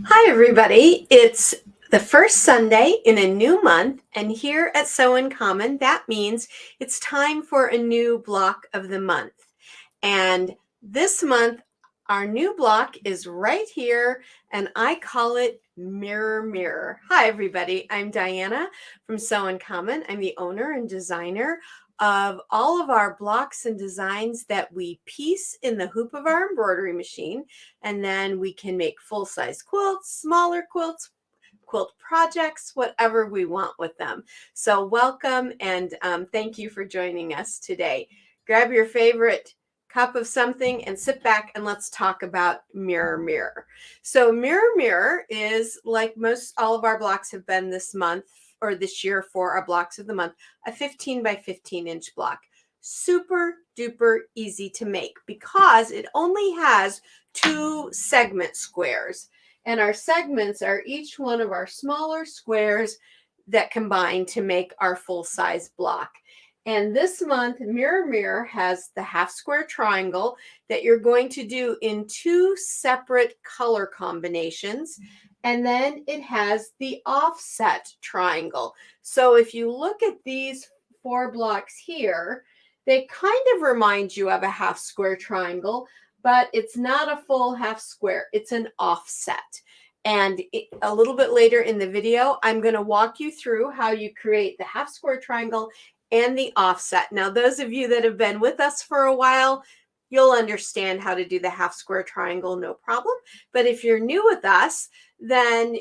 Hi, everybody. It's the first Sunday in a new month, and here at Sew in Common, that means it's time for a new block of the month. And this month, our new block is right here, and I call it Mirror Mirror. Hi, everybody. I'm Diana from Sew in Common. I'm the owner and designer of all of our blocks and designs that we piece in the hoop of our embroidery machine. And then we can make full-size quilts, smaller quilts, quilt projects, whatever we want with them. So welcome and thank you for joining us today. Grab your favorite cup of something and sit back and let's talk about Mirror Mirror. So Mirror Mirror is, like most all of our blocks have been this month or this year for our blocks of the month, a 15 by 15 inch block. Super duper easy to make because it only has 2 segment squares. And our segments are each one of our smaller squares that combine to make our full-size block. And this month, Mirror Mirror has the half square triangle that you're going to do in 2 separate color combinations. And then it has the offset triangle. So if you look at these 4 blocks here, they kind of remind you of a half square triangle, but it's not a full half square. It's an offset. And a little bit later in the video, I'm going to walk you through how you create the half square triangle and the offset. Now, those of you that have been with us for a while, you'll understand how to do the half square triangle, no problem. But if you're new with us, then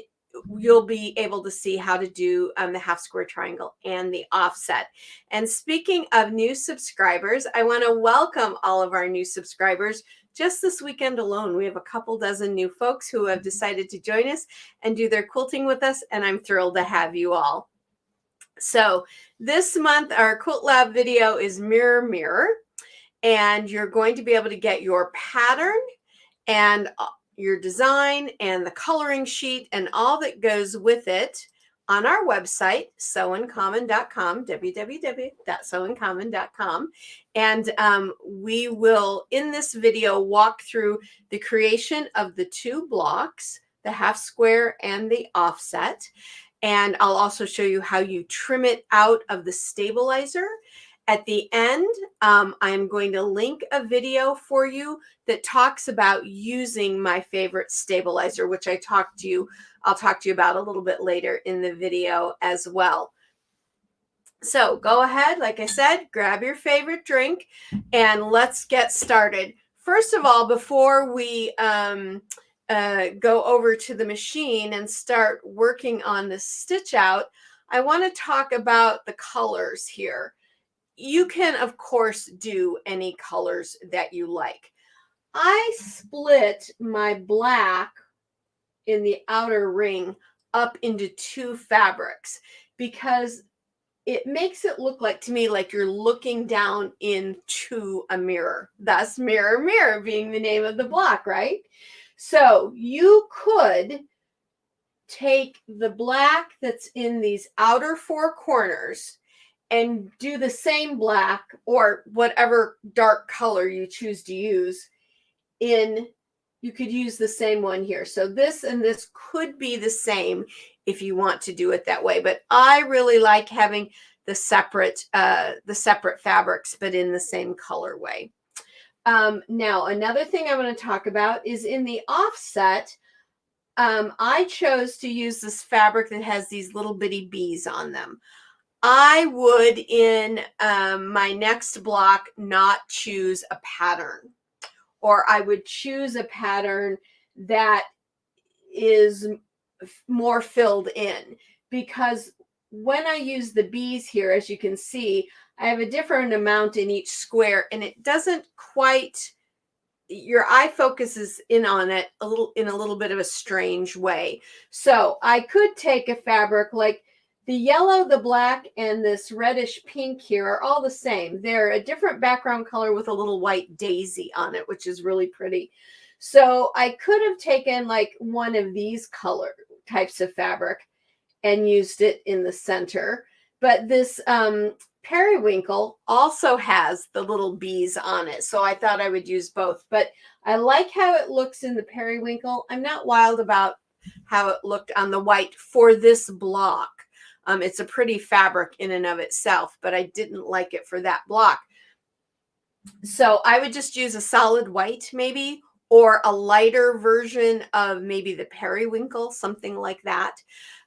you'll be able to see how to do the half square triangle and the offset. And speaking of new subscribers, I want to welcome all of our new subscribers. Just this weekend alone, we have a couple dozen new folks who have decided to join us and do their quilting with us, and I'm thrilled to have you all. So this month, our Quilt Lab video is Mirror Mirror, and you're going to be able to get your pattern and your design and the coloring sheet and all that goes with it on our website, sewincommon.com, www.sewincommon.com. And we will, in this video, walk through the creation of the 2 blocks, the half square and the offset. And I'll also show you how you trim it out of the stabilizer. At the end, I'm going to link a video for you that talks about using my favorite stabilizer, which I'll talk to you about a little bit later in the video as well. So go ahead, like I said, grab your favorite drink and let's get started. First of all, before we go over to the machine and start working on the stitch out, I want to talk about the colors here. You can, of course, do any colors that you like. I split my black in the outer ring up into 2 fabrics because it makes it look like to me like you're looking down into a mirror. Thus, Mirror Mirror being the name of the block, right? So you could take the black that's in these outer 4 corners and do the same black or whatever dark color you choose to use you could use the same one here. So this and this could be the same if you want to do it that way. But I really like having the separate fabrics, but in the same colorway. Now, another thing I want to talk about is in the offset, I chose to use this fabric that has these little bitty bees on them. I would, in my next block, not choose a pattern, or I would choose a pattern that is more filled in, because when I use the bees here, as you can see, I have a different amount in each square, and it doesn't quite, your eye focuses in on it in a little bit of a strange way. So I could take a fabric like the yellow, the black, and this reddish pink here are all the same. They're a different background color with a little white daisy on it, which is really pretty. So I could have taken like one of these color types of fabric and used it in the center. But this periwinkle also has the little bees on it. So I thought I would use both, but I like how it looks in the periwinkle. I'm not wild about how it looked on the white for this block. It's a pretty fabric in and of itself, but I didn't like it for that block. So I would just use a solid white maybe, or a lighter version of maybe the periwinkle, something like that,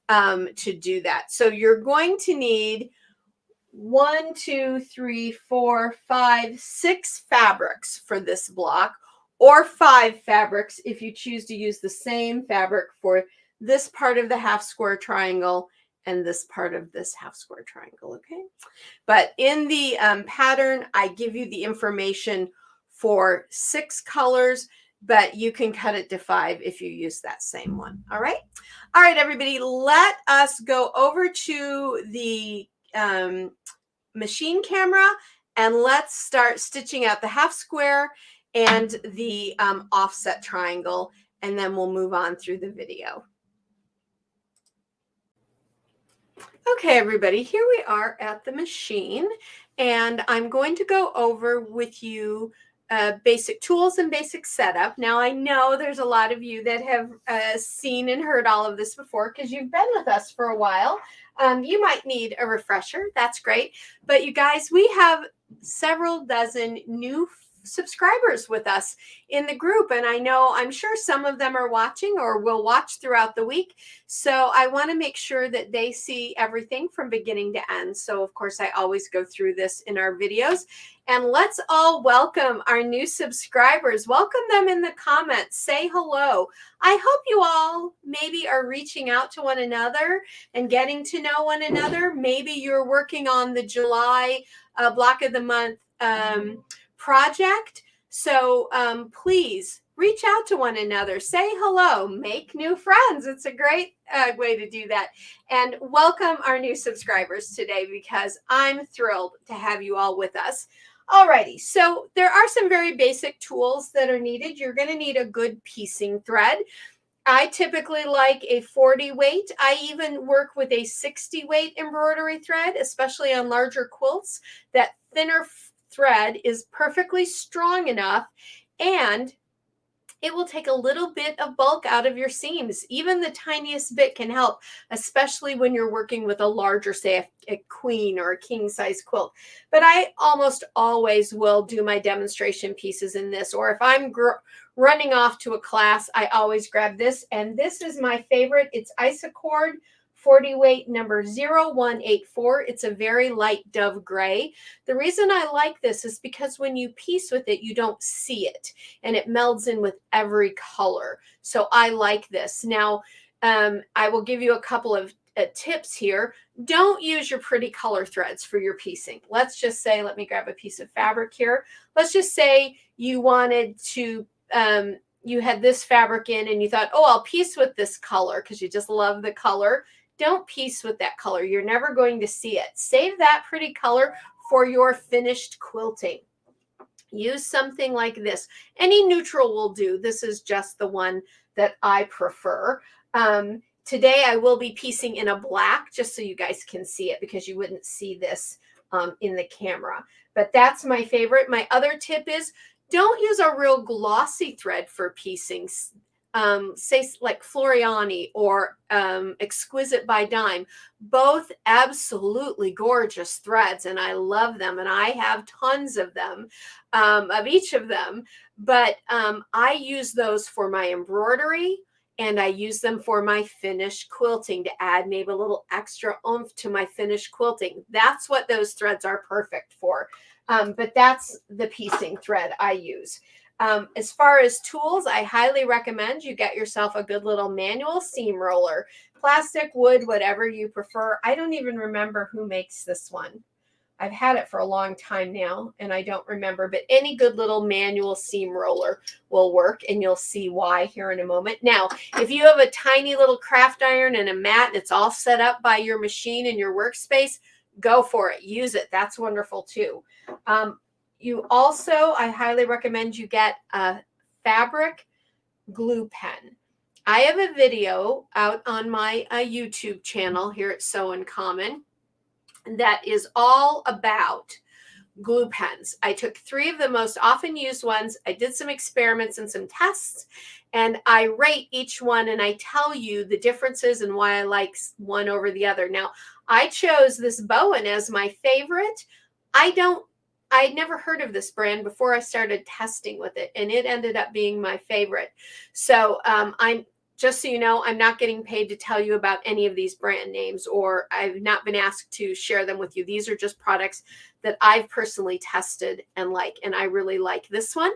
to do that. So you're going to need 1, 2, 3, 4, 5, 6 fabrics for this block, or 5 fabrics if you choose to use the same fabric for this part of the half square triangle and this part of this half square triangle, okay? But in the pattern, I give you the information for 6 colors, but you can cut it to 5 if you use that same one, all right? All right, everybody, let us go over to the machine camera and let's start stitching out the half square and the offset triangle, and then we'll move on through the video. Okay, everybody, here we are at the machine, and I'm going to go over with you basic tools and basic setup. Now, I know there's a lot of you that have seen and heard all of this before because you've been with us for a while. You might need a refresher. That's great. But you guys, we have several dozen new subscribers with us in the group, and I'm sure some of them are watching or will watch throughout the week. So I want to make sure that they see everything from beginning to end. So of course I always go through this in our videos, and let's all welcome our new subscribers. Welcome them in the comments. Say hello. I hope you all maybe are reaching out to one another and getting to know one another. Maybe you're working on the July block of the month project. So please reach out to one another, say hello, make new friends. It's a great way to do that. And welcome our new subscribers today, because I'm thrilled to have you all with us. Alrighty, so there are some very basic tools that are needed. You're going to need a good piecing thread. I typically like a 40 weight. I even work with a 60 weight embroidery thread, especially on larger quilts. That thinner thread is perfectly strong enough, and it will take a little bit of bulk out of your seams. Even the tiniest bit can help, especially when you're working with a larger, say a queen or a king size quilt. But I almost always will do my demonstration pieces in this, or if I'm running off to a class, I always grab this, and this is my favorite. It's Isacord 40 weight number 0184. It's a very light dove gray. The reason I like this is because when you piece with it, you don't see it, and it melds in with every color. So I like this. Now, I will give you a couple of tips here. Don't use your pretty color threads for your piecing. Let's just say, let me grab a piece of fabric here. Let's just say you wanted to, you had this fabric in and you thought, oh, I'll piece with this color because you just love the color. Don't piece with that color. You're never going to see it. Save that pretty color for your finished quilting. Use something like this. Any neutral will do. This is just the one that I prefer. Today I will be piecing in a black, just so you guys can see it, because you wouldn't see this in the camera. But that's my favorite. My other tip is, don't use a real glossy thread for piecing. Say like Floriani or Exquisite by Dime, both absolutely gorgeous threads, and I love them, and I have tons of them, of each of them. But I use those for my embroidery, and I use them for my finished quilting to add maybe a little extra oomph to my finished quilting. That's what those threads are perfect for. But that's the piecing thread I use. As far as tools, I highly recommend you get yourself a good little manual seam roller. Plastic, wood, whatever you prefer. I don't even remember who makes this one. I've had it for a long time now, and I don't remember, but any good little manual seam roller will work, and you'll see why here in a moment. Now, if you have a tiny little craft iron and a mat, and it's all set up by your machine in your workspace, go for it. Use it. That's wonderful too. You also, I highly recommend you get a fabric glue pen. I have a video out on my YouTube channel here at Sew in Common that is all about glue pens. I took 3 of the most often used ones. I did some experiments and some tests, and I rate each one and I tell you the differences and why I like one over the other. Now, I chose this Bowen as my favorite. I'd never heard of this brand before I started testing with it, and it ended up being my favorite. So I'm just so you know, I'm not getting paid to tell you about any of these brand names, or I've not been asked to share them with you. These are just products that I've personally tested and I really like this one.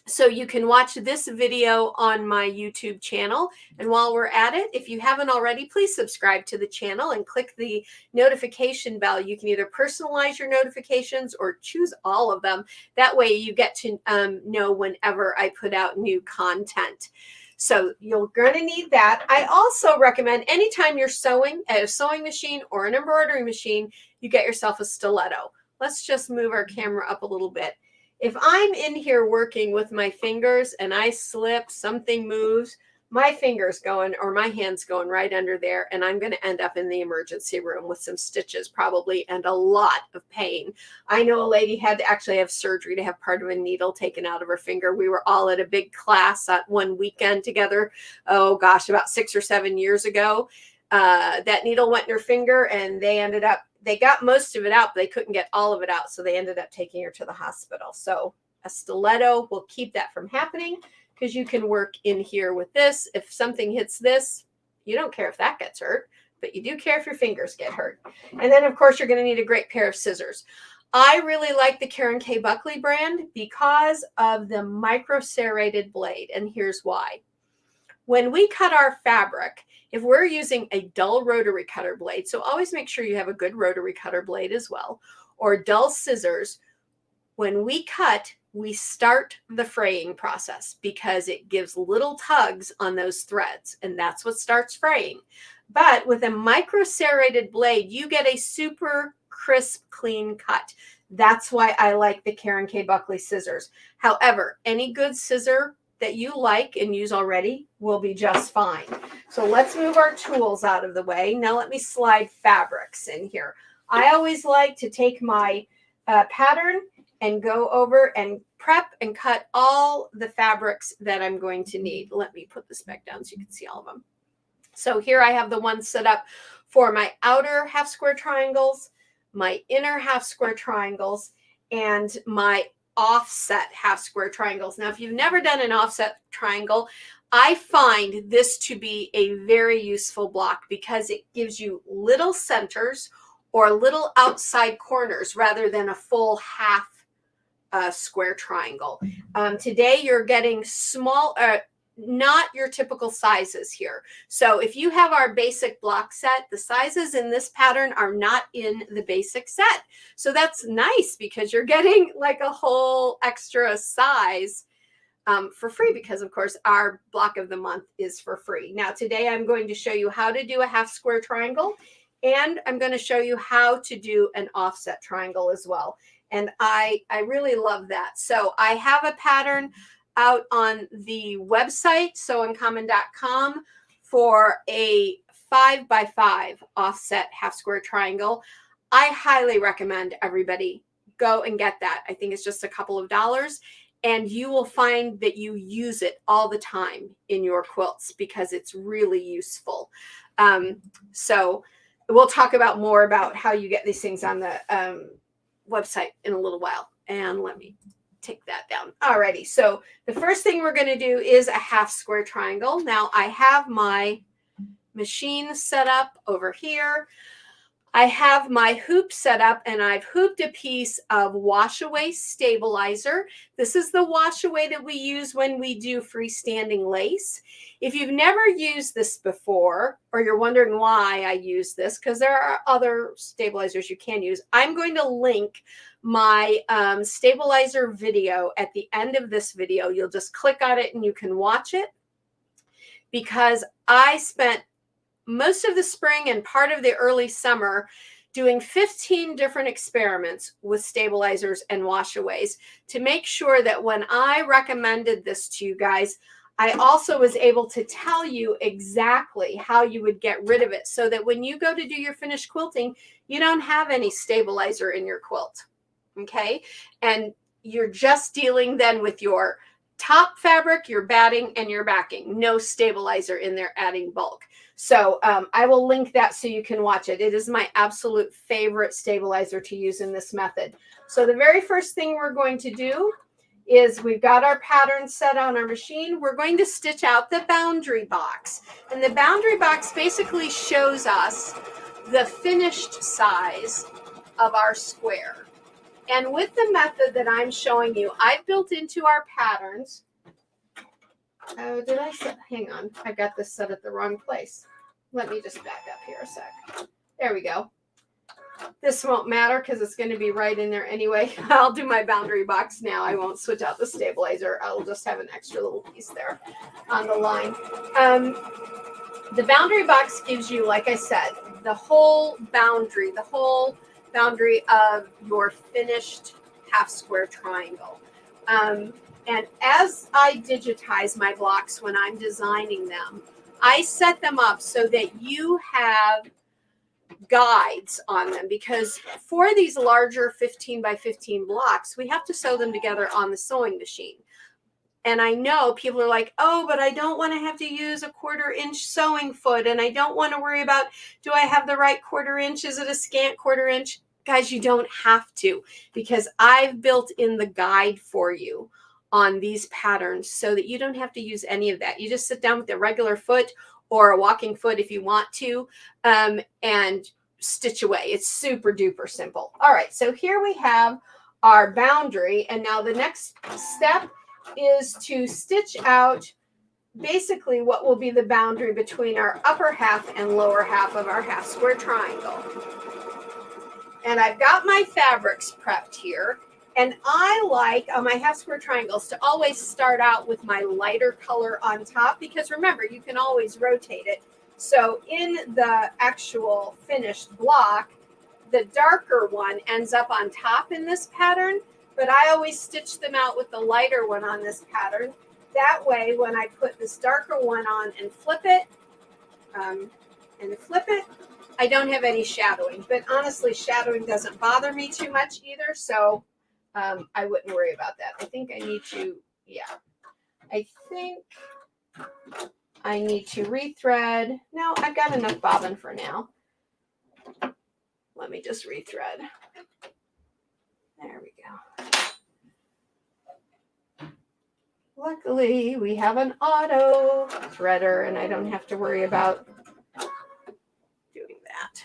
So you can watch this video on my YouTube channel. And while we're at it, if you haven't already, please subscribe to the channel and click the notification bell. You can either personalize your notifications or choose all of them. That way you get to know whenever I put out new content. So you're going to need that. I also recommend anytime you're sewing at a sewing machine or an embroidery machine, you get yourself a stiletto. Let's just move our camera up a little bit. If I'm in here working with my fingers and I slip, something moves, my finger's going or my hand's going right under there, and I'm going to end up in the emergency room with some stitches probably and a lot of pain. I know a lady had to actually have surgery to have part of a needle taken out of her finger. We were all at a big class at one weekend together. Oh gosh, about 6 or 7 years ago. That needle went in her finger and they got most of it out, but they couldn't get all of it out. So they ended up taking her to the hospital. So a stiletto will keep that from happening because you can work in here with this. If something hits this, you don't care if that gets hurt, but you do care if your fingers get hurt. And then of course you're going to need a great pair of scissors. I really like the Karen K. Buckley brand because of the micro serrated blade. And here's why. When we cut our fabric, if we're using a dull rotary cutter blade, so always make sure you have a good rotary cutter blade as well, or dull scissors, when we cut, we start the fraying process because it gives little tugs on those threads, and that's what starts fraying. But with a micro serrated blade, you get a super crisp, clean cut. That's why I like the Karen K. Buckley scissors. However, any good scissor that you like and use already will be just fine. So let's move our tools out of the way. Now let me slide fabrics in here. I always like to take my pattern and go over and prep and cut all the fabrics that I'm going to need. Let me put this back down so you can see all of them. So here I have the ones set up for my outer half square triangles, my inner half square triangles, and my offset half square triangles. Now, if you've never done an offset triangle, I find this to be a very useful block because it gives you little centers or little outside corners rather than a full half square triangle. Today you're getting small, not your typical sizes here. So if you have our basic block set, the sizes in this pattern are not in the basic set. So that's nice because you're getting like a whole extra size for free because of course our block of the month is for free. Now today I'm going to show you how to do a half square triangle, and I'm going to show you how to do an offset triangle as well. And I really love that. So I have a pattern out on the website, sewuncommon.com, for a 5x5 offset half square triangle. I highly recommend everybody go and get that. I think it's just a couple of dollars, and you will find that you use it all the time in your quilts because it's really useful. So we'll talk about more about how you get these things on the website in a little while. And let me take that down. Alrighty, so the first thing we're going to do is a half square triangle. Now I have my machine set up over here. I have my hoop set up, and I've hooped a piece of wash away stabilizer. This is the wash away that we use when we do freestanding lace. If you've never used this before, or you're wondering why I use this, because there are other stabilizers you can use, I'm going to link my stabilizer video at the end of this video. You'll just click on it and you can watch it, because I spent most of the spring and part of the early summer doing 15 different experiments with stabilizers and washaways to make sure that when I recommended this to you guys, I also was able to tell you exactly how you would get rid of it so that when you go to do your finished quilting, you don't have any stabilizer in your quilt. Okay. And you're just dealing then with your top fabric, your batting, and your backing. No stabilizer in there adding bulk. So I will link that so you can watch it. It is my absolute favorite stabilizer to use in this method. So the very first thing we're going to do is we've got our pattern set on our machine. We're going to stitch out the boundary box. And the boundary box basically shows us the finished size of our square. And with the method that I'm showing you, I've built into our patterns. Oh, did I set? Hang on. I got this set at the wrong place. Let me just back up here a sec. There we go. This won't matter because it's going to be right in there anyway. I'll do my boundary box now. I won't switch out the stabilizer. I'll just have an extra little piece there on the line. The boundary box gives you, like I said, the whole boundary of your finished half square triangle. And as I digitize my blocks when I'm designing them, I set them up so that you have guides on them, because for these larger 15 by 15 blocks, we have to sew them together on the sewing machine. And I know people are like, oh, but I don't want to have to use a 1/4 inch sewing foot. And I don't want to worry about, do I have the right 1/4 inch? Is it a scant 1/4 inch? Guys, you don't have to, because I've built in the guide for you on these patterns so that you don't have to use any of that. You just sit down with a regular foot or a walking foot if you want to, and stitch away. It's super duper simple. All right, so here we have our boundary. And now the next step is to stitch out basically what will be the boundary between our upper half and lower half of our half square triangle. And I've got my fabrics prepped here. And I like on my half square triangles to always start out with my lighter color on top, because remember, you can always rotate it. So in the actual finished block, the darker one ends up on top in this pattern, but I always stitch them out with the lighter one on this pattern. That way, when I put this darker one on and flip it, I don't have any shadowing. But honestly, shadowing doesn't bother me too much either, so I wouldn't worry about that. I think I need to, I think I need to rethread. No, I've got enough bobbin for now. Let me just rethread. There we go. Luckily, we have an auto threader, and I don't have to worry about doing that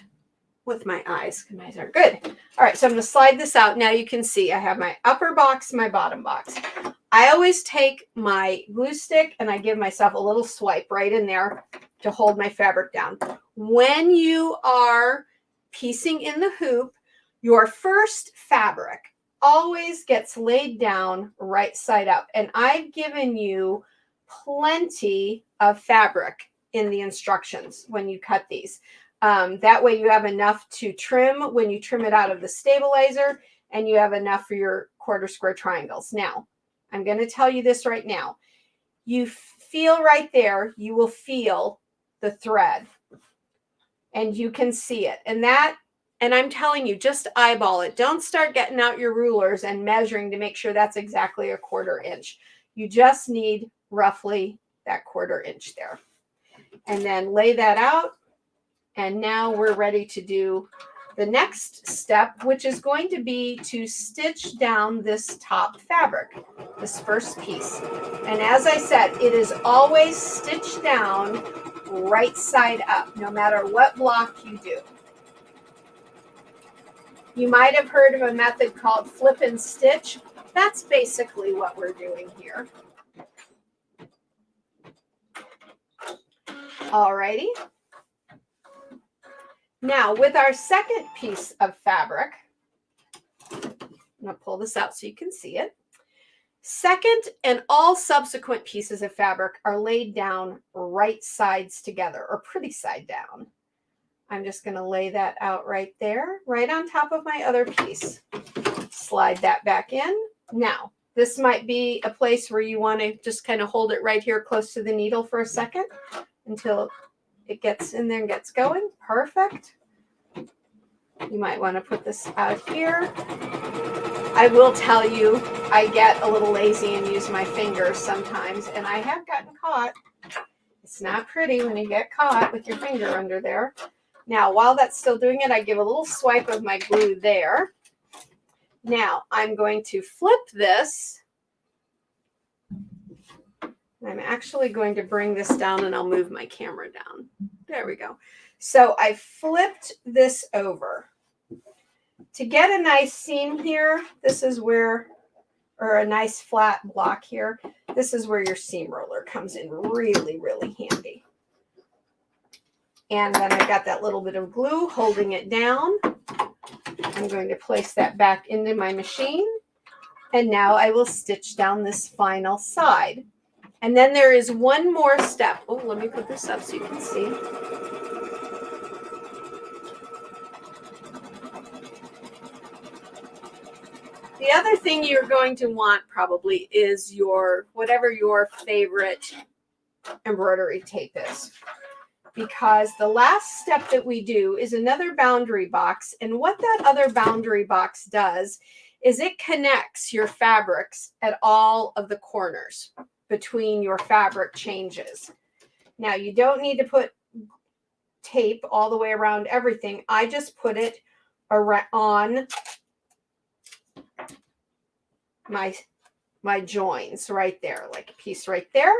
with my eyes. My eyes are good. All right, so I'm going to slide this out. Now you can see I have my upper box, my bottom box. I always take my glue stick and I give myself a little swipe right in there to hold my fabric down. When you are piecing in the hoop, your first fabric always gets laid down right side up. And I've given you plenty of fabric in the instructions when you cut these. That way you have enough to trim when you trim it out of the stabilizer, and you have enough for your 1/4 square triangles. Now, I'm going to tell you this right now. You feel right there, you will feel the thread, and you can see it. And I'm telling you, just eyeball it. Don't start getting out your rulers and measuring to make sure that's exactly a 1/4 inch. You just need roughly that 1/4 inch there. And then lay that out. And now we're ready to do the next step, which is going to be to stitch down this top fabric, this first piece. And as I said, it is always stitched down right side up, no matter what block you do. You might have heard of a method called flip and stitch. That's basically what we're doing here. Alrighty. Now, with our second piece of fabric, I'm going to pull this out so you can see it. Second and all subsequent pieces of fabric are laid down right sides together, or pretty side down. I'm just going to lay that out right there, right on top of my other piece. Slide that back in. Now, This might be a place where you want to just kind of hold it right here close to the needle for a second until it gets in there and gets going. Perfect. You might want to put this out here. I will tell you, I get a little lazy and use my fingers sometimes, and I have gotten caught. It's not pretty when you get caught with your finger under there. Now, while that's still doing it, I give a little swipe of my glue there. Now, I'm going to flip this. I'm actually going to bring this down, and I'll move my camera down. There we go. So I flipped this over. To get a nice seam here, this is where, or a nice flat block here, this is where your seam roller comes in really, really handy. And then I got that little bit of glue holding it down. I'm going to place that back into my machine. And now I will stitch down this final side. And then there is one more step. Oh, let me put this up so you can see. The other thing you're going to want probably is your, whatever your favorite embroidery tape is. Because the last step that we do is another boundary box. And what that other boundary box does is it connects your fabrics at all of the corners between your fabric changes. Now, you don't need to put tape all the way around everything. I just put it on my joins right there, like a piece right there.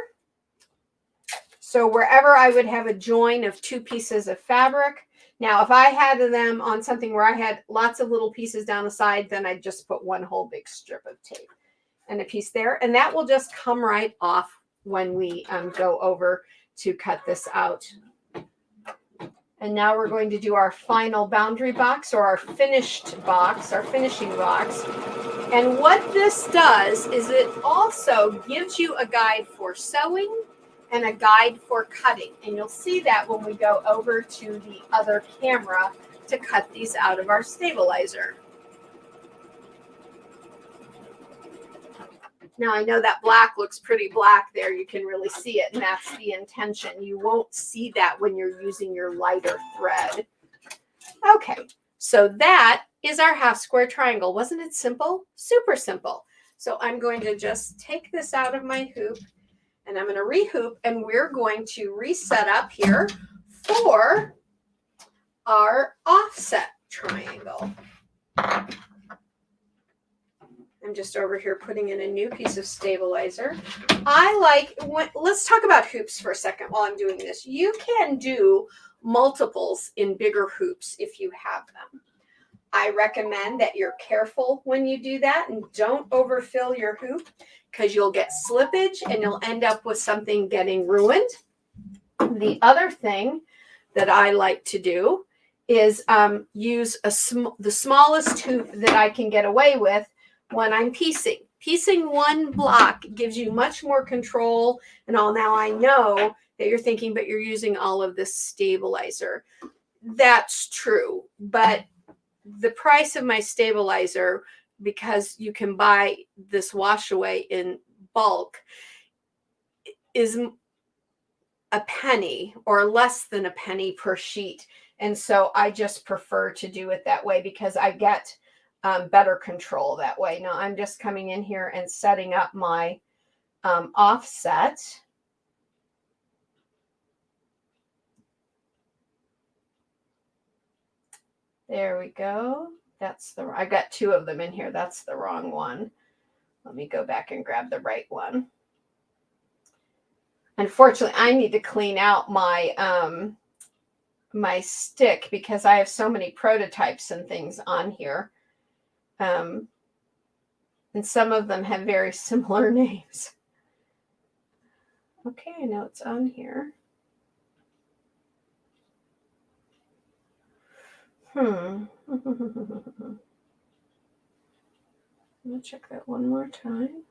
So wherever I would have a join of two pieces of fabric. Now, if I had them on something where I had lots of little pieces down the side, then I'd just put one whole big strip of tape and a piece there. And that will just come right off when we go over to cut this out. And now we're going to do our final boundary box, or our finished box, our finishing box. And what this does is it also gives you a guide for sewing and a guide for cutting. And you'll see that when we go over to the other camera to cut these out of our stabilizer. Now, I know that black looks pretty black there. You can really see it, and that's the intention. You won't see that when you're using your lighter thread. Okay, so that is our half square triangle. Wasn't it simple? Super simple. So I'm going to just take this out of my hoop, and I'm going to rehoop, and we're going to reset up here for our offset triangle. I'm just over here putting in a new piece of stabilizer. Let's talk about hoops for a second while I'm doing this. You can do multiples in bigger hoops if you have them. I recommend that you're careful when you do that and don't overfill your hoop, because you'll get slippage and you'll end up with something getting ruined. The other thing that I like to do is use the smallest hoop that I can get away with when I'm piecing. Piecing one block gives you much more control and all. Now I know that you're thinking, but you're using all of this stabilizer. That's true, but the price of my stabilizer, because you can buy this wash away in bulk, is a penny or less than a penny per sheet. And so I just prefer to do it that way because I get better control that way. Now I'm just coming in here and setting up my offset. There we go. I got two of them in here. That's the wrong one. Let me go back and grab the right one. Unfortunately, I need to clean out my my stick because I have so many prototypes and things on here. And some of them have very similar names. Okay, I know it's on here. Let me check that one more time.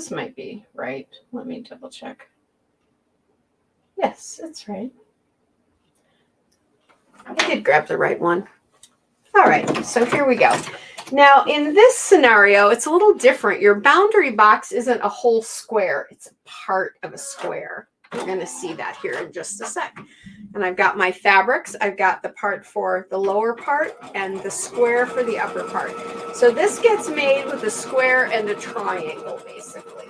This might be right. Let me double check. Yes, it's right. I did grab the right one. All right, so here we go. Now, in this scenario, it's a little different. Your boundary box isn't a whole square. It's a part of a square. You're going to see that here in just a sec. And I've got my fabrics. I've got the part for the lower part and the square for the upper part. So this gets made with a square and a triangle, basically.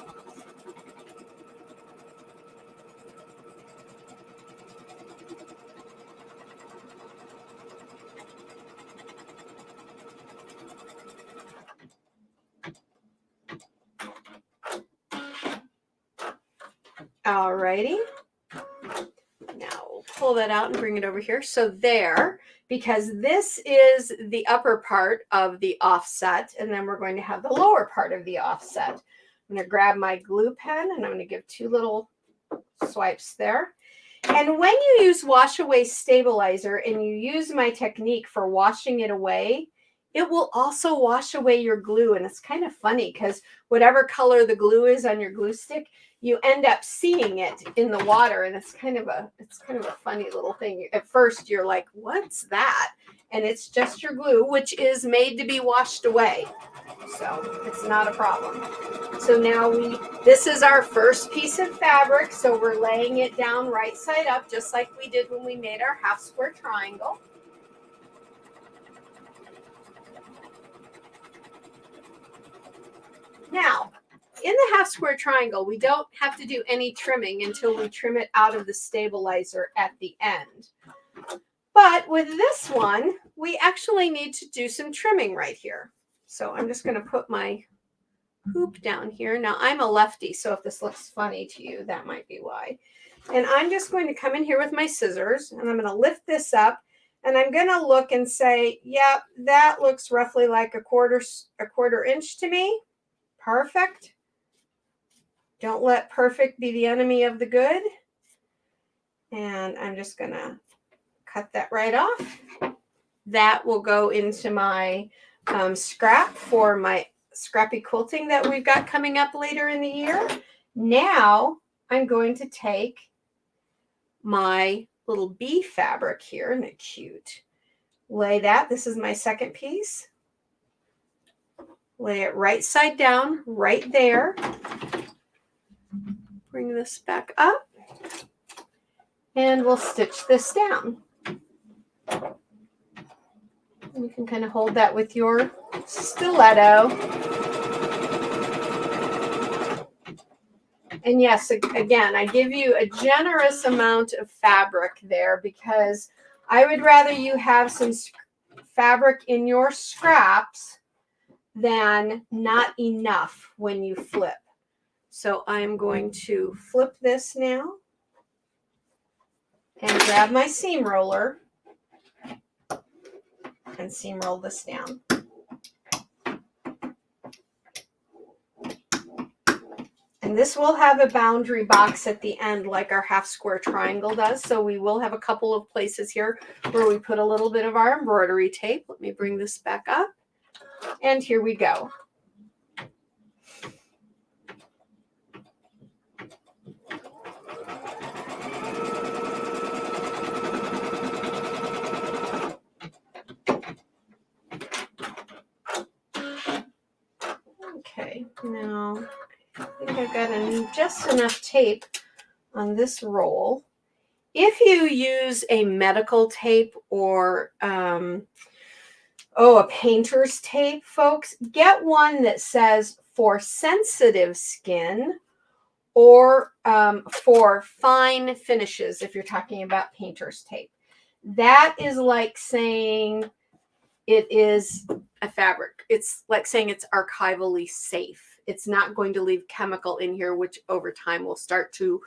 All righty. Now we'll pull that out and bring it over here. So there, because this is the upper part of the offset, and then we're going to have the lower part of the offset. I'm going to grab my glue pen and I'm going to give 2 little swipes there. And when you use wash away stabilizer and you use my technique for washing it away, it will also wash away your glue. And it's kind of funny because whatever color the glue is on your glue stick, you end up seeing it in the water, and it's kind of a funny little thing. At first you're like, what's that? And it's just your glue, which is made to be washed away. So it's not a problem. So now this is our first piece of fabric. So we're laying it down right side up, just like we did when we made our half square triangle. Now, in the half square triangle, we don't have to do any trimming until we trim it out of the stabilizer at the end. But with this one, we actually need to do some trimming right here. So I'm just going to put my hoop down here. Now I'm a lefty, so if this looks funny to you, that might be why. And I'm just going to come in here with my scissors, and I'm going to lift this up, and I'm going to look and say, yep, that looks roughly like a quarter inch to me. Perfect. Don't let perfect be the enemy of the good. And I'm just going to cut that right off. That will go into my scrap for my scrappy quilting that we've got coming up later in the year. Now I'm going to take my little bee fabric here, and it's cute. Lay that. This is my second piece. Lay it right side down, right there. Bring this back up, and we'll stitch this down. You can kind of hold that with your stiletto. And yes, again, I give you a generous amount of fabric there because I would rather you have some fabric in your scraps than not enough when you flip. So I'm going to flip this now and grab my seam roller and seam roll this down. And this will have a boundary box at the end like our half square triangle does. So we will have a couple of places here where we put a little bit of our embroidery tape. Let me bring this back up. And here we go. Okay, now I think I've got just enough tape on this roll. If you use a medical tape or a painter's tape, folks, get one that says for sensitive skin or for fine finishes if you're talking about painter's tape. That is like saying it is a fabric. It's like saying it's archivally safe. It's not going to leave chemical in here, which over time will start to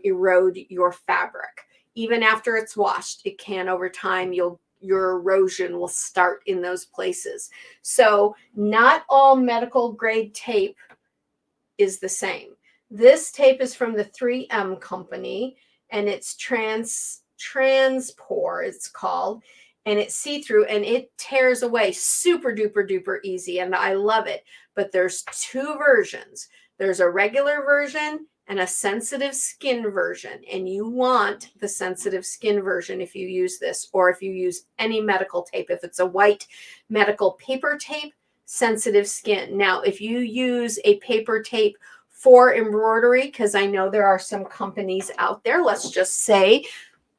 erode your fabric. Even after it's washed, it can over time, your erosion will start in those places. So not all medical grade tape is the same. This tape is from the 3M company, and it's Transpore, it's called. And it's see-through and it tears away super duper duper easy, and I love it. But there's 2 versions. There's a regular version and a sensitive skin version, and you want the sensitive skin version if you use this, or if you use any medical tape. If it's a white medical paper tape, sensitive skin. Now, if you use a paper tape for embroidery, because I know there are some companies out there, let's just say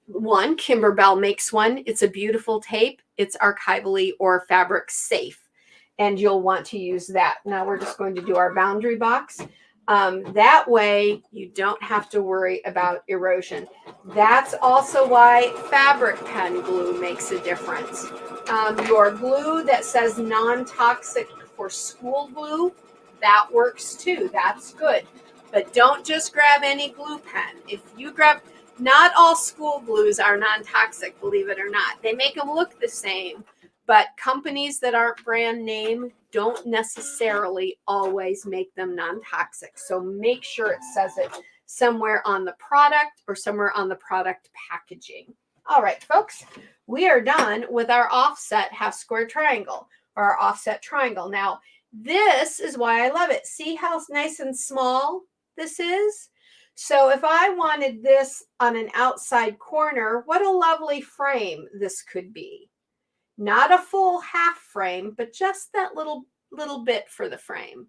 one, Kimberbell makes one. It's a beautiful tape. It's archivally or fabric safe, and you'll want to use that. Now we're just going to do our boundary box. That way you don't have to worry about erosion. That's also why fabric pen glue makes a difference. Your glue that says non-toxic for school glue, that works too. That's good. But don't just grab any glue pen. If you grab, not all school glues are non-toxic, believe it or not. They make them look the same, but companies that aren't brand name don't necessarily always make them non-toxic. So make sure it says it somewhere on the product or somewhere on the product packaging. All right, folks, we are done with our offset half square triangle, or our offset triangle. Now, this is why I love it. See how nice and small this is? So if I wanted this on an outside corner, what a lovely frame this could be. Not a full half frame, but just that little bit for the frame.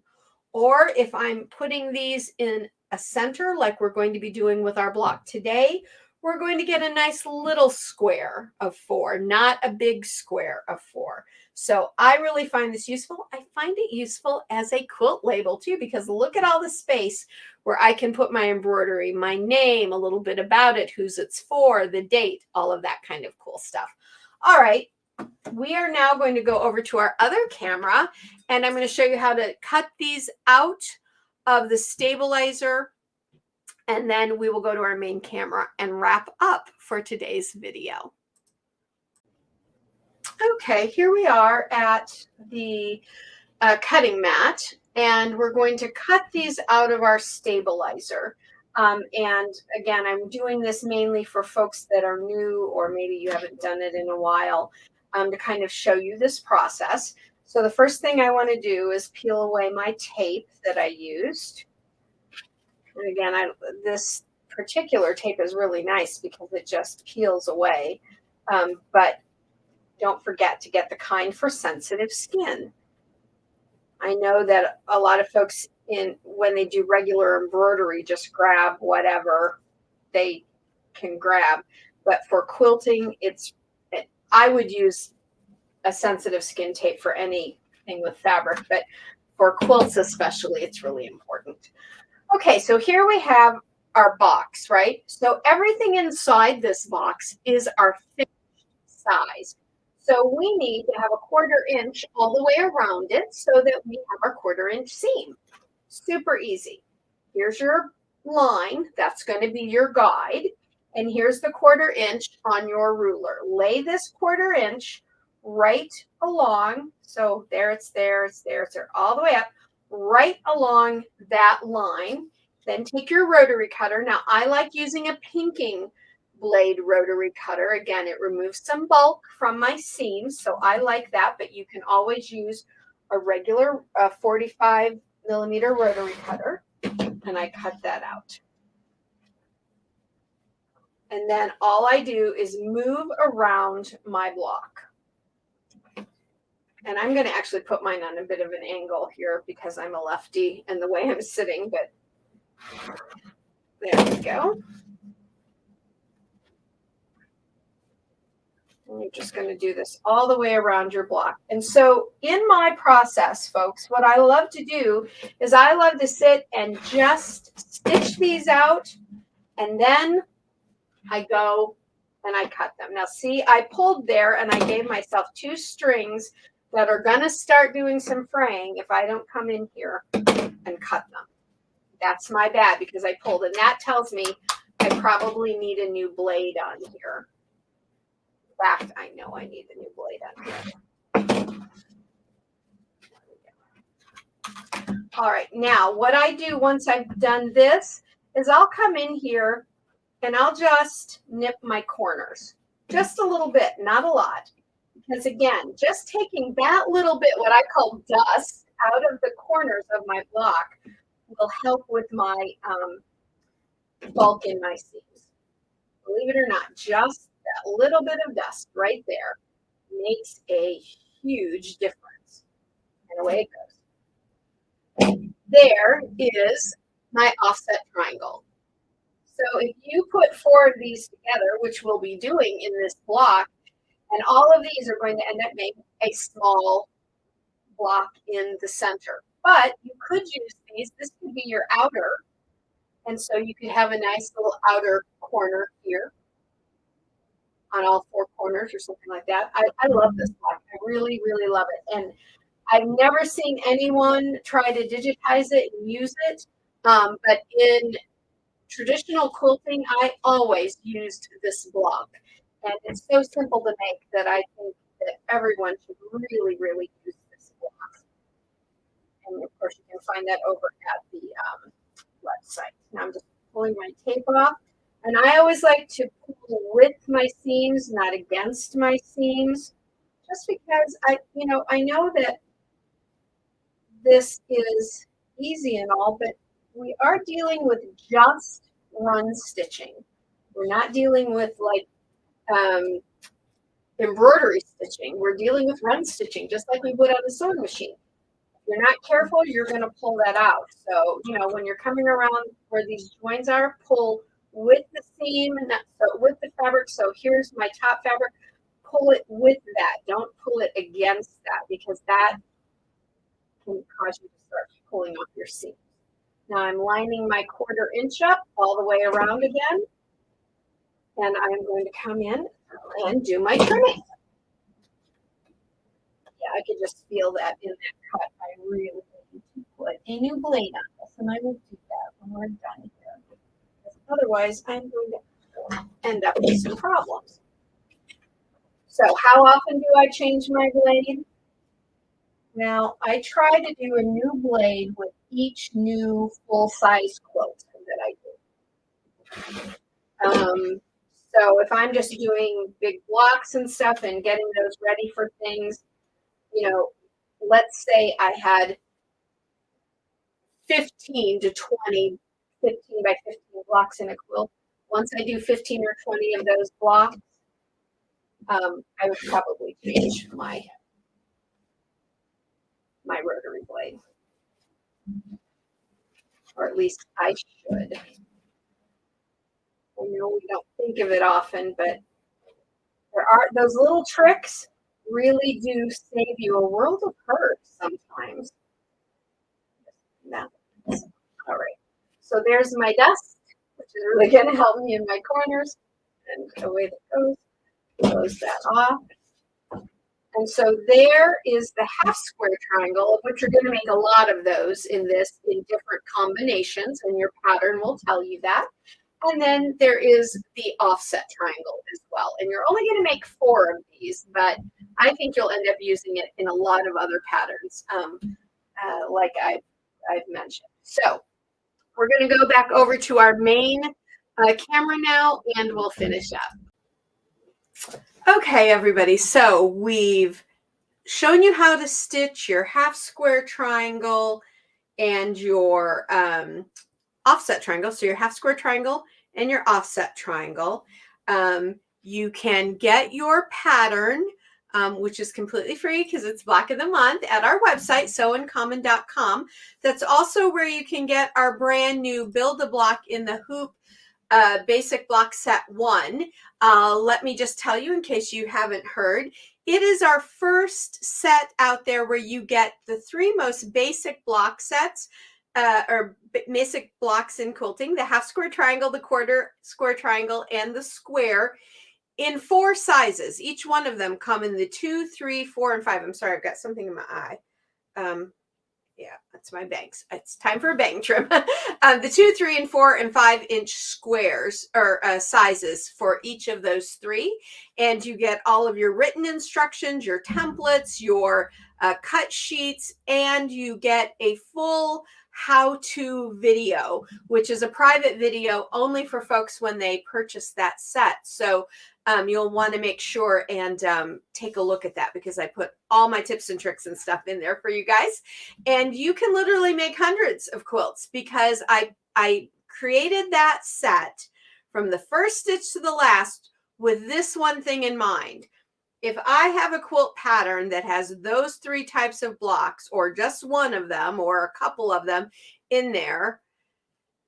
Or if I'm putting these in a center, like we're going to be doing with our block today, we're going to get a nice little square of 4, not a big square of 4. So I really find this useful. I find it useful as a quilt label too, because look at all the space where I can put my embroidery, my name, a little bit about it, whose it's for, the date, all of that kind of cool stuff. All right. We are now going to go over to our other camera, and I'm going to show you how to cut these out of the stabilizer, and then we will go to our main camera and wrap up for today's video. Okay, here we are at the cutting mat, and we're going to cut these out of our stabilizer. And again, I'm doing this mainly for folks that are new, or maybe you haven't done it in a while, to kind of show you this process. So the first thing I want to do is peel away my tape that I used. And again, this particular tape is really nice because it just peels away. But don't forget to get the kind for sensitive skin. I know that a lot of folks when they do regular embroidery just grab whatever they can grab, but for quilting I would use a sensitive skin tape for anything with fabric, but for quilts especially, it's really important. Okay, so here we have our box, right? So everything inside this box is our finished size. So we need to have a 1/4 inch all the way around it so that we have our 1/4 inch seam. Super easy. Here's your line. That's going to be your guide. And here's the 1/4 inch on your ruler. Lay this 1/4 inch right along. So there, it's there, it's there, it's there, all the way up, right along that line. Then take your rotary cutter. Now, I like using a pinking blade rotary cutter. Again, it removes some bulk from my seams, so I like that, but you can always use a regular 45mm rotary cutter, and I cut that out. And then all I do is move around my block. And I'm going to actually put mine on a bit of an angle here because I'm a lefty and the way I'm sitting, but there we go. And you're just going to do this all the way around your block. And so in my process, folks, what I love to do is I love to sit and just stitch these out, and then I go and I cut them. Now, see, I pulled there and I gave myself 2 strings that are going to start doing some fraying if I don't come in here and cut them. That's my bad because I pulled, and that tells me I probably need a new blade on here. In fact, I know I need a new blade on here. All right, now what I do once I've done this is I'll come in here and I'll just nip my corners just a little bit, not a lot. Because again, just taking that little bit, what I call dust, out of the corners of my block will help with my bulk in my seams. Believe it or not, just that little bit of dust right there makes a huge difference. And away it goes. There is my offset triangle. So if you put 4 of these together, which we'll be doing in this block, and all of these are going to end up making a small block in the center. But you could use these. This could be your outer. And so you could have a nice little outer corner here on all 4 corners or something like that. I love this block. I really, really love it. And I've never seen anyone try to digitize it and use it. But in traditional quilting, I always used this block. And it's so simple to make that I think that everyone should really, really use this block. And of course, you can find that over at the website. Now I'm just pulling my tape off. And I always like to pull with my seams, not against my seams, just because I know that this is easy and all, but we are dealing with just run stitching. We're not dealing with like embroidery stitching. We're dealing with run stitching, just like we would on the sewing machine. If you're not careful, you're going to pull that out. So, when you're coming around where these joins are, pull with the seam, so with the fabric. So here's my top fabric. Pull it with that. Don't pull it against that, because that can cause you to start pulling off your seam. Now I'm lining my 1/4 inch up all the way around again. And I'm going to come in and do my trimming. Yeah, I could just feel that in that cut. I really need to put a new blade on this, and I will do that when we're done here. Because otherwise, I'm going to end up with some problems. So how often do I change my blade? Now, I try to do a new blade with each new full-size quilt that I do. So if I'm just doing big blocks and stuff and getting those ready for things, let's say I had 15 to 20, 15 by 15 blocks in a quilt. Once I do 15 or 20 of those blocks, I would probably change my rotary blade. Or at least I should. I know we don't think of it often, but there are those little tricks really do save you a world of hurt sometimes. Now, all right. So there's my dust, which is really going to help me in my corners. And away that goes. Close that off. And so there is the half square triangle, of which you're going to make a lot of those in different combinations, and your pattern will tell you that. And then there is the offset triangle as well. And you're only going to make 4 of these, but I think you'll end up using it in a lot of other patterns, like I've mentioned. So we're going to go back over to our main camera now, and we'll finish up. Okay, everybody. So we've shown you how to stitch your half square triangle and your offset triangle. So your half square triangle and your offset triangle. You can get your pattern, which is completely free because it's Block of the Month, at our website, sewincommon.com. That's also where you can get our brand new Build a Block in the Hoop Basic Block Set 1. Let me just tell you, in case you haven't heard, it is our first set out there where you get the 3 most basic block sets, or basic blocks in quilting: the half square triangle, the 1/4 square triangle, and the square, in 4 sizes. Each one of them come in the 2, 3, 4, and 5. I'm sorry, I've got something in my eye. Yeah, that's my bangs. It's time for a bang trim. The 2, 3, and 4, and 5 inch squares, or sizes for each of those 3. And you get all of your written instructions, your templates, your cut sheets, and you get a full how-to video, which is a private video only for folks when they purchase that set. So you'll want to make sure and take a look at that, because I put all my tips and tricks and stuff in there for you guys. And you can literally make hundreds of quilts, because I created that set from the first stitch to the last with this one thing in mind. If I have a quilt pattern that has those 3 types of blocks, or just one of them, or a couple of them in there,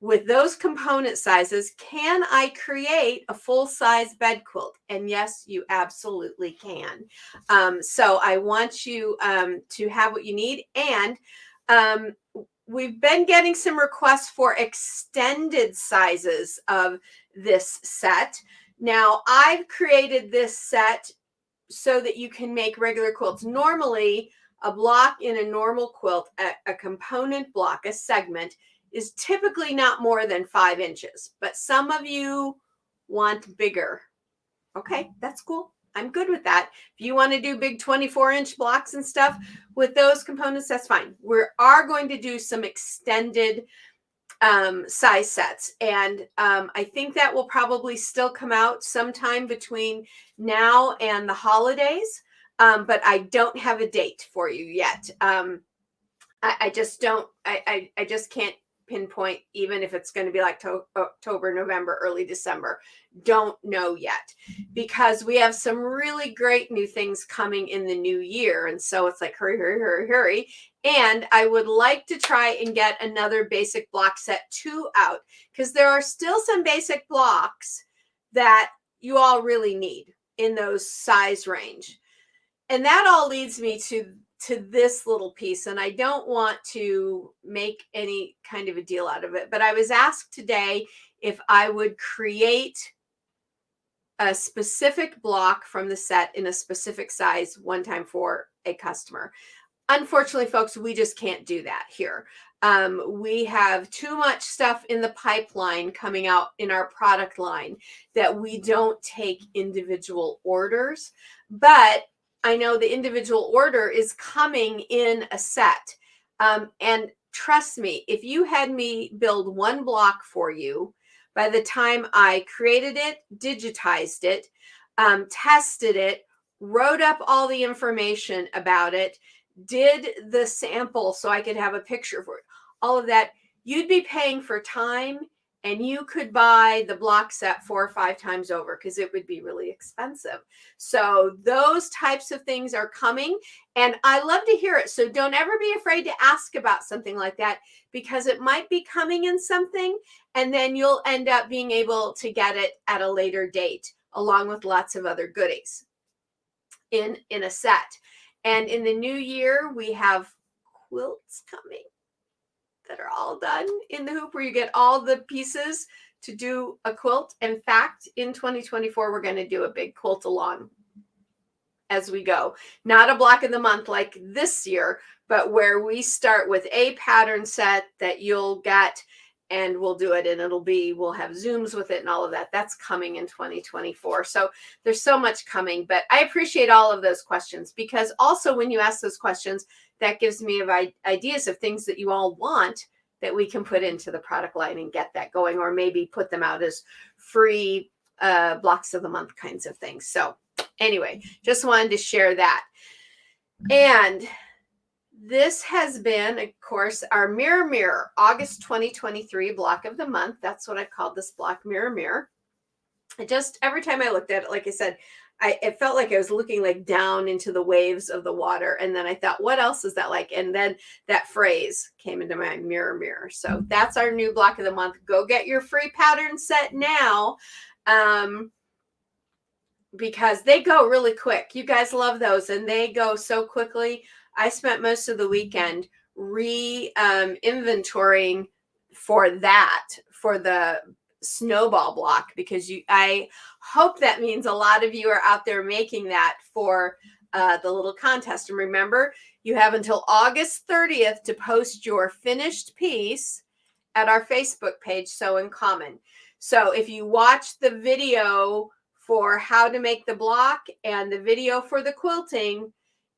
with those component sizes, can I create a full-size bed quilt? And yes, you absolutely can. So I want you to have what you need. And we've been getting some requests for extended sizes of this set. Now, I've created this set so that you can make regular quilts. Normally, a block in a normal quilt, a component block, a segment, is typically not more than 5 inches, but some of you want bigger. Okay, that's cool. I'm good with that. If you want to do big 24-inch blocks and stuff with those components, that's fine. We are going to do some extended size sets, and I think that will probably still come out sometime between now and the holidays, but I don't have a date for you yet. I just don't, I just can't pinpoint, even if it's going to be like October, November, early December. Don't know yet, because we have some really great new things coming in the new year. And so it's like, hurry, hurry, hurry, hurry. And I would like to try and get another basic block set 2 out, because there are still some basic blocks that you all really need in those size range. And that all leads me to this little piece, and I don't want to make any kind of a deal out of it, but I was asked today if I would create a specific block from the set in a specific size one time for a customer. Unfortunately, folks, we just can't do that here. We have too much stuff in the pipeline coming out in our product line that we don't take individual orders, but I know the individual order is coming in a set. And trust me, if you had me build one block for you, by the time I created it, digitized it, tested it, wrote up all the information about it, did the sample so I could have a picture for it, all of that, you'd be paying for time, and you could buy the block set 4 or 5 times over, because it would be really expensive. So those types of things are coming, and I love to hear it. So don't ever be afraid to ask about something like that, because it might be coming in something, and then you'll end up being able to get it at a later date, along with lots of other goodies in a set. And in the new year, we have quilts coming that are all done in the hoop, where you get all the pieces to do a quilt. In fact, in 2024, we're going to do a big quilt along as we go. Not a block of the month like this year, but where we start with a pattern set that you'll get, and we'll do it, and we'll have Zooms with it and all of that. That's coming in 2024. So there's so much coming, but I appreciate all of those questions, because also when you ask those questions, that gives me ideas of things that you all want that we can put into the product line and get that going, or maybe put them out as free blocks of the month kinds of things. So anyway, just wanted to share that. And this has been, of course, our Mirror August 2023 block of the month. That's what I called this block, Mirror. I just, every time I looked at it, like I said, it felt like I was looking like down into the waves of the water. And then I thought, what else is that like? And then that phrase came into my mirror. So that's our new block of the month. Go get your free pattern set now, because they go really quick. You guys love those, and they go so quickly. I spent most of the weekend inventorying for the snowball block, because I hope that means a lot of you are out there making that for the little contest. And remember, you have until August 30th to post your finished piece at our Facebook page, Sew in Common. So if you watch the video for how to make the block and the video for the quilting,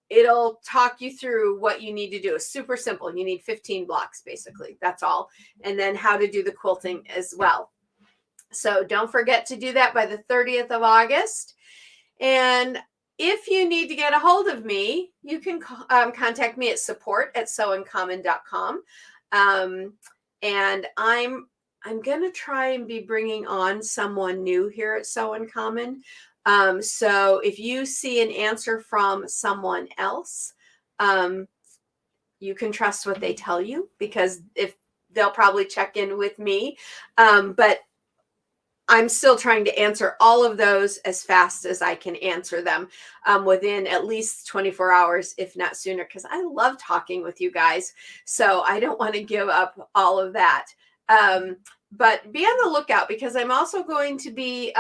it'll talk you through what you need to do. It's super simple. You need 15 blocks, basically. That's all. And then how to do the quilting as well. So don't forget to do that by the 30th of August. And if you need to get a hold of me, you can contact me at support@sewuncommon.com. And I'm going to try and be bringing on someone new here at Sew Uncommon. So if you see an answer from someone else, you can trust what they tell you, because if they'll probably check in with me. But I'm still trying to answer all of those as fast as I can answer them, within at least 24 hours, if not sooner, because I love talking with you guys. So I don't want to give up all of that. But be on the lookout, because I'm also going to be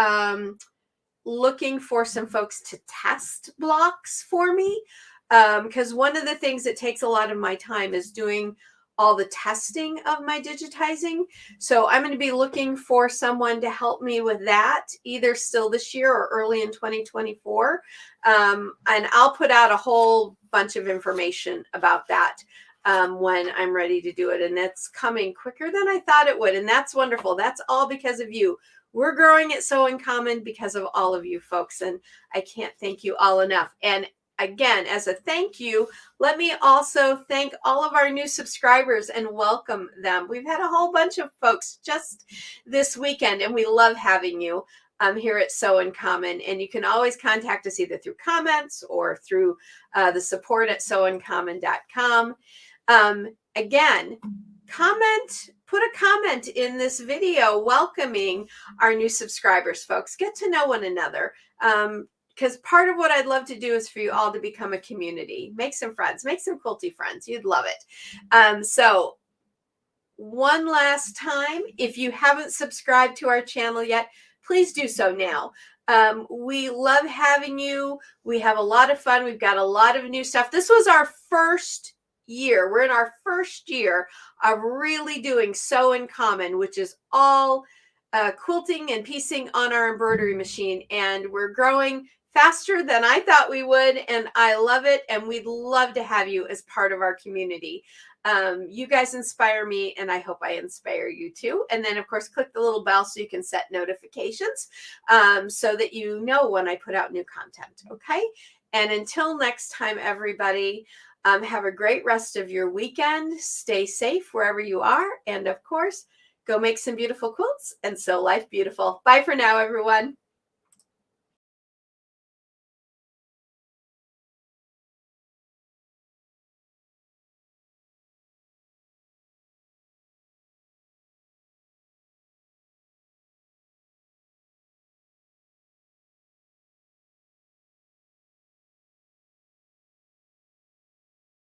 looking for some folks to test blocks for me. Because one of the things that takes a lot of my time is doing all the testing of my digitizing. So I'm going to be looking for someone to help me with that, either still this year or early in 2024. And I'll put out a whole bunch of information about that when I'm ready to do it. And that's coming quicker than I thought it would. And that's wonderful. That's all because of you. We're growing at Sew Uncommon because of all of you folks. And I can't thank you all enough. And again, as a thank you, let me also thank all of our new subscribers and welcome them. We've had a whole bunch of folks just this weekend, and we love having you here at Sew Uncommon. And you can always contact us either through comments or through the support@sewuncommon.com. Again, put a comment in this video welcoming our new subscribers, folks. Get to know one another. Because part of what I'd love to do is for you all to become a community. Make some friends. Make some quilty friends. You'd love it. So one last time, if you haven't subscribed to our channel yet, please do so now. We love having you. We have a lot of fun. We've got a lot of new stuff. This was our first year. We're in our first year of really doing Sew Uncommon, which is all quilting and piecing on our embroidery machine. And we're growing faster than I thought we would, and I love it, and we'd love to have you as part of our community. You guys inspire me, and I hope I inspire you too. And then, of course, click the little bell so you can set notifications so that you know when I put out new content, okay? And until next time, everybody, have a great rest of your weekend. Stay safe wherever you are, and of course, go make some beautiful quilts and sew life beautiful. Bye for now, everyone.